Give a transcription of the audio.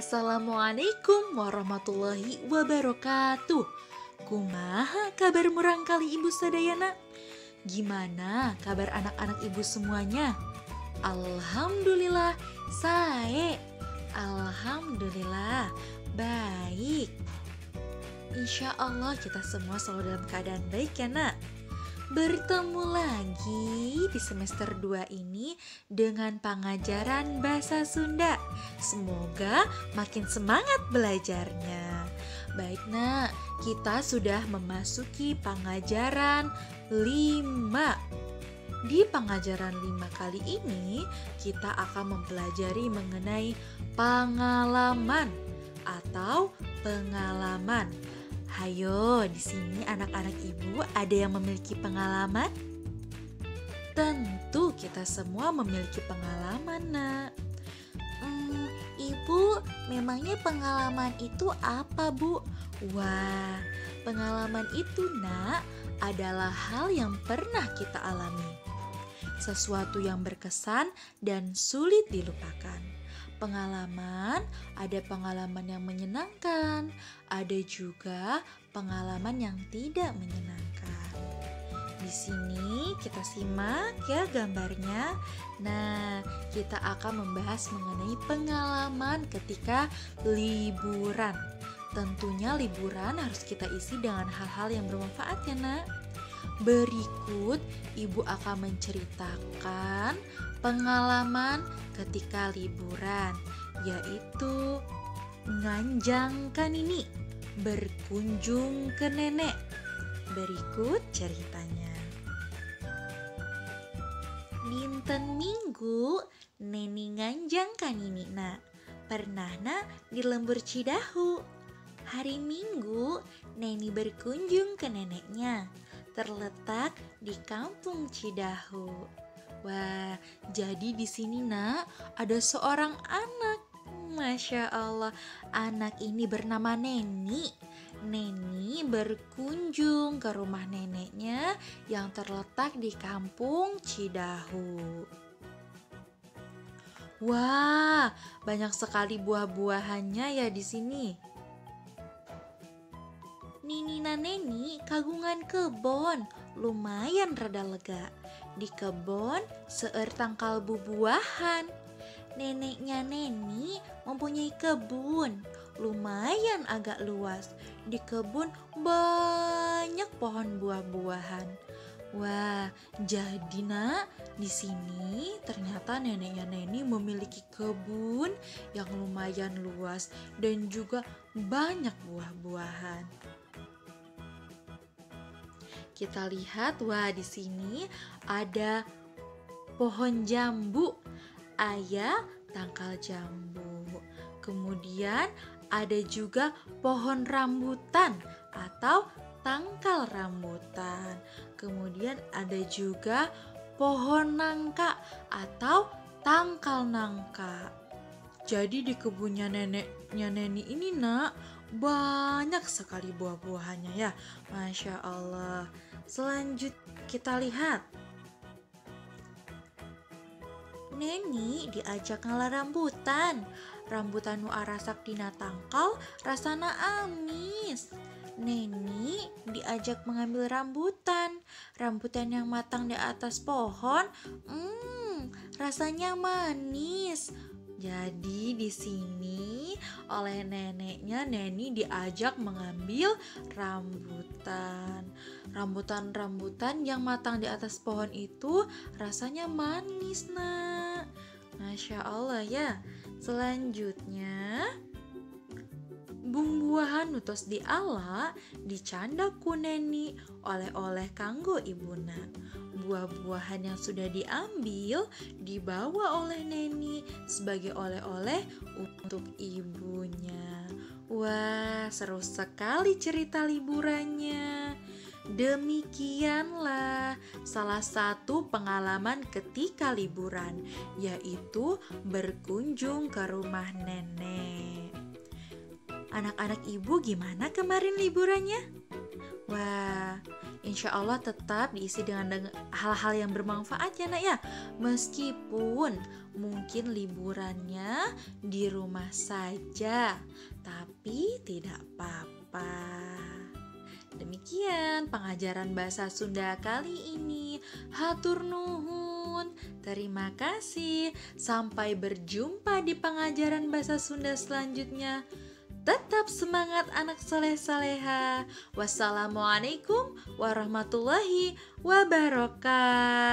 Assalamualaikum warahmatullahi wabarakatuh. Kumaha kabar murang kali ibu sadayana? Gimana kabar anak-anak ibu semuanya? Alhamdulillah sae. Alhamdulillah baik. Insya Allah kita semua selalu dalam keadaan baik ya nak. Bertemu lagi di semester 2 ini dengan pengajaran bahasa Sunda. Semoga makin semangat belajarnya. Baik nak, kita sudah memasuki pengajaran 5. Di pengajaran 5 kali ini kita akan mempelajari mengenai pengalaman atau pengalaman. Hayo, di sini anak-anak ibu ada yang memiliki pengalaman? Tentu kita semua memiliki pengalaman, nak. Ibu, memangnya pengalaman itu apa, Bu? Wah, pengalaman itu, nak, adalah hal yang pernah kita alami. Sesuatu yang berkesan dan sulit dilupakan. Ada pengalaman yang menyenangkan, ada juga pengalaman yang tidak menyenangkan. Di sini kita simak ya gambarnya. Nah, kita akan membahas mengenai pengalaman ketika liburan. Tentunya liburan harus kita isi dengan hal-hal yang bermanfaat ya nak. Berikut ibu akan menceritakan pengalaman ketika liburan, yaitu nganjangkan ini berkunjung ke nenek. Berikut ceritanya. Dinten Minggu neni nganjangkan ini nak. Pernah nak di lembur Cidahu. Hari Minggu neni berkunjung ke neneknya. Terletak di kampung Cidahu. Wah, jadi di sini nak ada seorang anak. Masya Allah, anak ini bernama Neni. Neni berkunjung ke rumah neneknya yang terletak di kampung Cidahu. Wah, banyak sekali buah-buahannya ya di sini. Nini dan Neni kagungan kebon, lumayan rada lega. Di kebon seueur tangkal bubuahan. Neneknya Neni mempunyai kebun, lumayan agak luas. Di kebun banyak pohon buah-buahan. Wah, jadi nak, di sini ternyata neneknya Neni memiliki kebun yang lumayan luas dan juga banyak buah-buahan. Kita lihat, wah di sini ada pohon jambu, tangkal jambu. Kemudian ada juga pohon rambutan atau tangkal rambutan. Kemudian ada juga pohon nangka atau tangkal nangka. Jadi di kebunnya neneknya Neni ini nak, banyak sekali buah-buahannya ya. Masya Allah. Selanjutnya kita lihat. Neni diajak ngalah rambutan. Rambutan nu arasak dina tangkal rasana amis. Neni diajak mengambil rambutan. Rambutan yang matang di atas pohon, rasanya manis. Jadi di sini oleh neneknya Neni diajak mengambil rambutan. Rambutan yang matang di atas pohon itu rasanya manis nak. Masya Allah ya. Selanjutnya bumbuahan nutos diala dicanda ku Neni oleh-oleh kanggo ibuna. Buah-buahan yang sudah diambil dibawa oleh Neni sebagai oleh-oleh untuk ibunya. Wah, seru sekali cerita liburannya. Demikianlah salah satu pengalaman ketika liburan, yaitu berkunjung ke rumah nenek. Anak-anak ibu gimana kemarin liburannya? Wah, insya Allah tetap diisi dengan hal-hal yang bermanfaat ya nak ya. Meskipun mungkin liburannya di rumah saja, tapi tidak apa-apa. Demikian pengajaran bahasa Sunda kali ini. Hatur nuhun. Terima kasih. Sampai berjumpa di pengajaran bahasa Sunda selanjutnya. Tetap semangat anak soleh saleha. Wassalamualaikum warahmatullahi wabarakatuh.